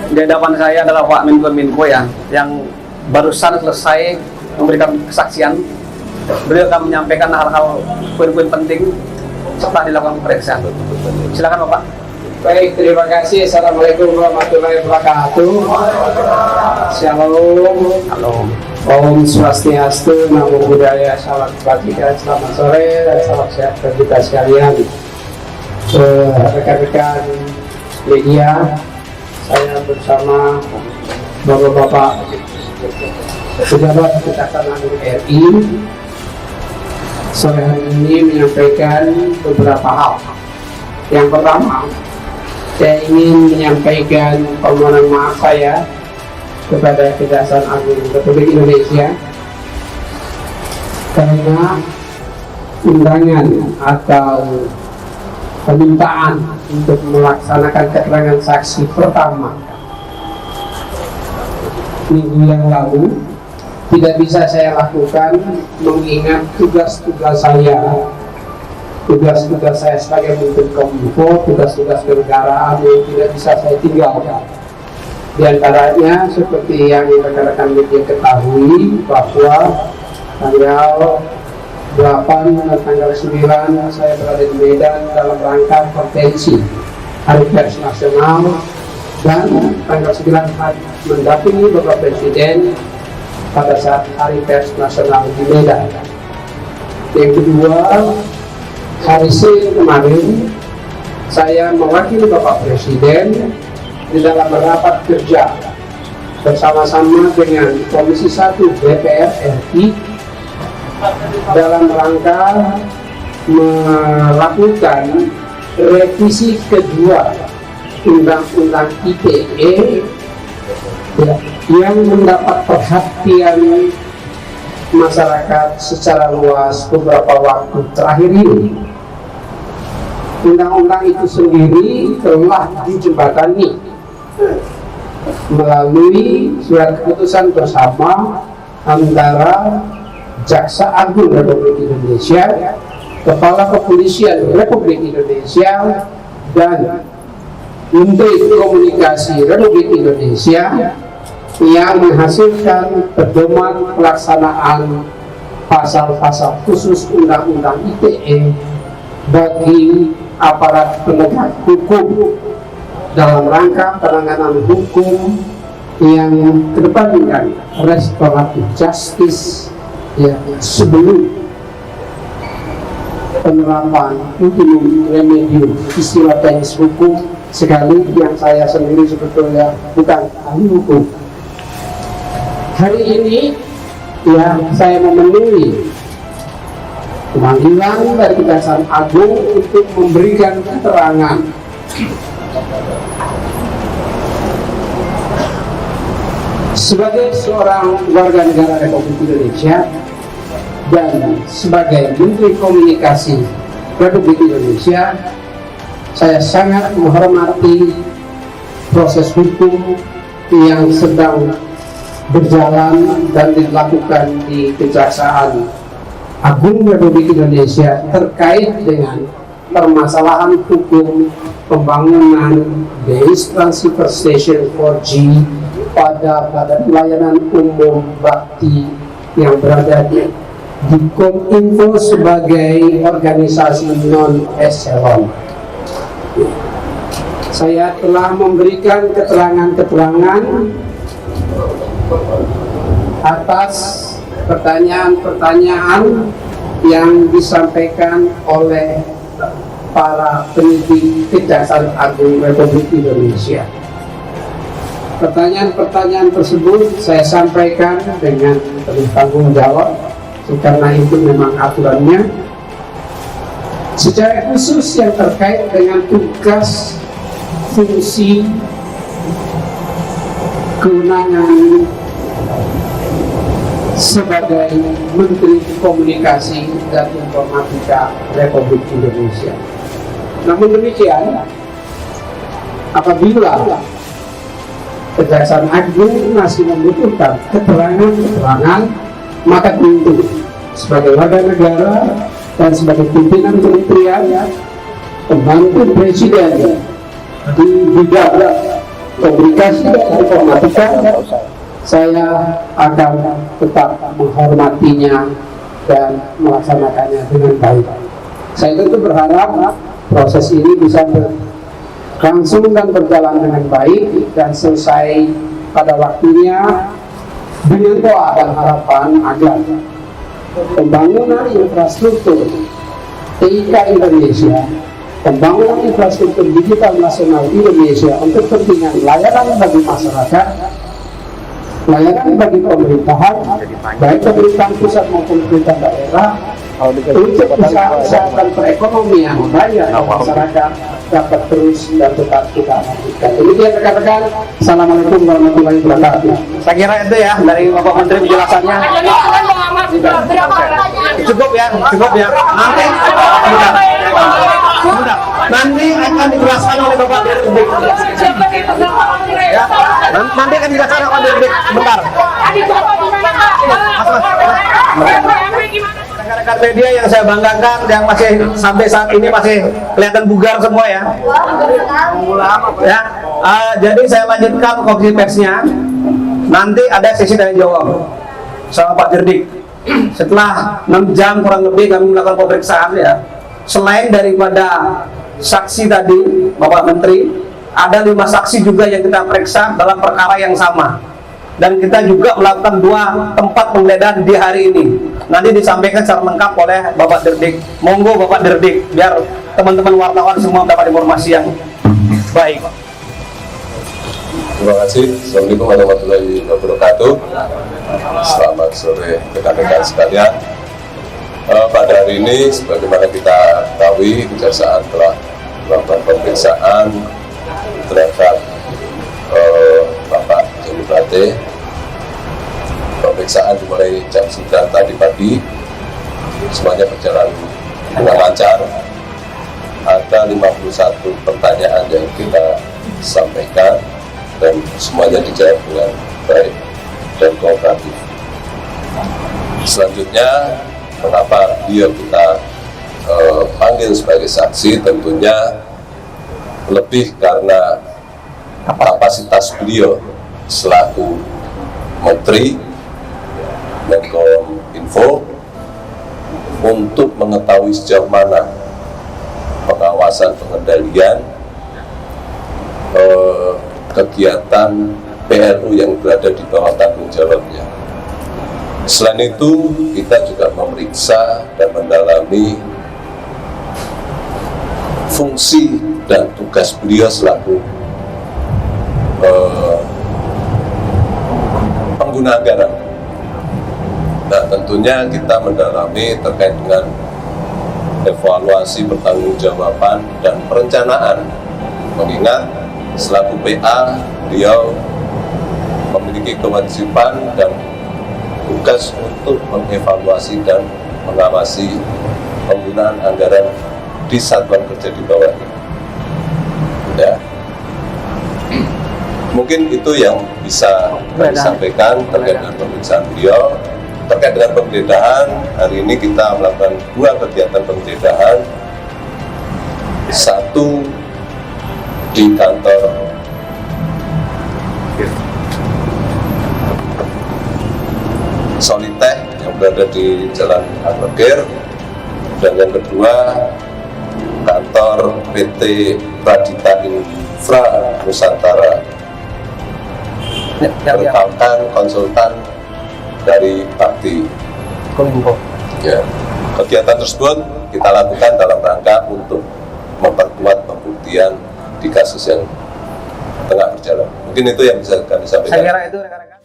Di hadapan saya adalah Pak Menko ya, yang barusan selesai memberikan kesaksian. Beliau akan menyampaikan hal-hal poin-poin penting setelah dilakukan pemeriksaan. Silakan Bapak. Baik, terima kasih. Assalamualaikum warahmatullahi wabarakatuh. Shalom. Halo. Om Swastiastu, Namo Buddhaya, salam kebajikan, selamat sore dan salam sehat bagi kita sekalian. Rekan-rekan media, saya bersama Bapak-Bapak pejabat Kejaksaan Agung RI sore hari ini menyampaikan beberapa hal. Yang pertama, saya ingin menyampaikan permohonan maaf saya kepada Kejaksaan Agung Republik Indonesia karena undangan atau permintaan untuk melaksanakan keterangan saksi pertama minggu yang lalu tidak bisa saya lakukan mengingat tugas-tugas saya sebagai Menteri Kominfo, tugas-tugas kenegaraan yang tidak bisa saya tinggalkan. Di antaranya seperti yang rekan-rekan media ketahui bahwa tanggal 8 dan tanggal 9 saya berada di Medan dalam rangka konvensi Hari Pers Nasional, dan tanggal 9 mendampingi Bapak Presiden pada saat Hari Pers Nasional di Medan. Yang kedua, hari Senin kemarin saya mewakili Bapak Presiden di dalam rapat kerja bersama-sama dengan Komisi 1 DPR RI dalam rangka melakukan revisi kedua Undang-Undang ITE yang mendapat perhatian masyarakat secara luas beberapa waktu terakhir ini. Undang-undang itu sendiri telah dijembatani melalui surat keputusan bersama antara Jaksa Agung Republik Indonesia, Kepala Kepolisian Republik Indonesia, dan Menteri Komunikasi Republik Indonesia yang menghasilkan pedoman pelaksanaan pasal-pasal khusus Undang-Undang ITE bagi aparat penegak hukum dalam rangka penanganan hukum yang kedepankan restoratif justice ya, sebelum penerapan ultimum remedium istilah teknis hukum, sekali yang saya sendiri sebetulnya bukan ahli hukum. Hari ini ya saya memenuhi pemanggilan dari Kejaksaan Agung untuk memberikan keterangan sebagai seorang warga negara Republik Indonesia dan sebagai Menteri Komunikasi Republik Indonesia. Saya sangat menghormati proses hukum yang sedang berjalan dan dilakukan di Kejaksaan Agung Republik Indonesia terkait dengan permasalahan hukum pembangunan base transceiver station 4G pada Badan Pelayanan Umum Bakti yang berada di Kominfo sebagai organisasi non-eselon. Saya telah memberikan keterangan-keterangan atas pertanyaan-pertanyaan yang disampaikan oleh para penyidik Kejaksaan Agung Republik Indonesia. Pertanyaan-pertanyaan tersebut saya sampaikan dengan penuh tanggung jawab, karena itu memang aturannya. Secara khusus yang terkait dengan tugas, fungsi, kewenangan sebagai Menteri Komunikasi dan Informatika Republik Indonesia. Namun demikian, apabila Kejaksaan Agung masih membutuhkan keterangan, maka tentu sebagai warga negara dan sebagai pimpinan kementerian, pembantu presiden di bidang komunikasi dan informatika, saya akan tetap menghormatinya dan melaksanakannya dengan baik. Saya tentu berharap proses ini bisa berlangsung dan berjalan dengan baik dan selesai pada waktunya, dengan doa dan harapan agar pembangunan infrastruktur TIK Indonesia, pembangunan infrastruktur digital nasional Indonesia untuk kepentingan layanan bagi masyarakat, layanan bagi pemerintahan, baik pemerintahan pusat maupun pemerintah daerah, untuk usaha-usaha dan perekonomian rakyat dan masyarakat dapat terus dan tetap kita lanjutkan. Demikian rekan-rekan. Assalamualaikum warahmatullahi wabarakatuh. Saya kira itu ya dari Bapak Menteri penjelasannya. Cukup ya. Nanti nanti akan dijelaskan oleh Bapak Dirdik. Ya, nanti akan dijelaskan oleh Dirdik. Bentar. Rekan-rekan media yang saya banggakan, yang masih sampai saat ini masih kelihatan bugar semua ya. Ya, jadi saya lanjutkan konferensi persnya. Nanti ada sesi tanya jawab sama Pak Dirdik. Setelah 6 jam kurang lebih kami melakukan pemeriksaan ya. Selain daripada saksi tadi Bapak Menteri, ada 5 saksi juga yang kita periksa dalam perkara yang sama. Dan kita juga melakukan 2 tempat penggeledahan di hari ini. Nanti disampaikan secara lengkap oleh Bapak Dirdik. Monggo Bapak Dirdik, biar teman-teman wartawan semua dapat informasi yang baik. Terima kasih. Assalamualaikum warahmatullahi wabarakatuh. Selamat sore rekan-rekan sekalian. Pada hari ini, sebagaimana kita ketahui, Kejaksaan telah melakukan pemeriksaan terhadap Bapak Joni Plate. Pemeriksaan dimulai jam 9 tadi pagi, semuanya berjalan dengan lancar. Ada 51 pertanyaan yang kita sampaikan dan semuanya dijawab dengan baik dan kooperatif. Selanjutnya, mengapa beliau kita panggil sebagai saksi? Tentunya lebih karena kapasitas beliau selaku Menteri Menkominfo untuk mengetahui sejauh mana pengawasan pengendalian kegiatan PLU yang berada di bawah tanggung jawabnya. Selain itu, kita juga memeriksa dan mendalami fungsi dan tugas beliau selaku pengguna anggaran. Nah, tentunya kita mendalami terkait dengan evaluasi pertanggungjawaban dan perencanaan. Mengingat selaku PA, beliau memiliki kewajiban dan tugas untuk mengevaluasi dan mengawasi penggunaan anggaran di satuan kerja di bawahnya. Ya. Mungkin itu yang bisa kami sampaikan terkait dengan pemeriksaan beliau. Terkait dengan penggeledahan, hari ini kita melakukan 2 kegiatan penggeledahan. Satu di kantor Soliteh yang berada di Jalan Agloger, dan yang kedua kantor PT Pradita Infra Nusantara, merupakan konsultan dari Bakti Kominfo. Ya, kegiatan tersebut kita lakukan dalam rangka untuk memperkuat pembuktian di kasus yang tengah berjalan. Mungkin itu yang bisa kami sampaikan. Saya kira itu rekan-rekan.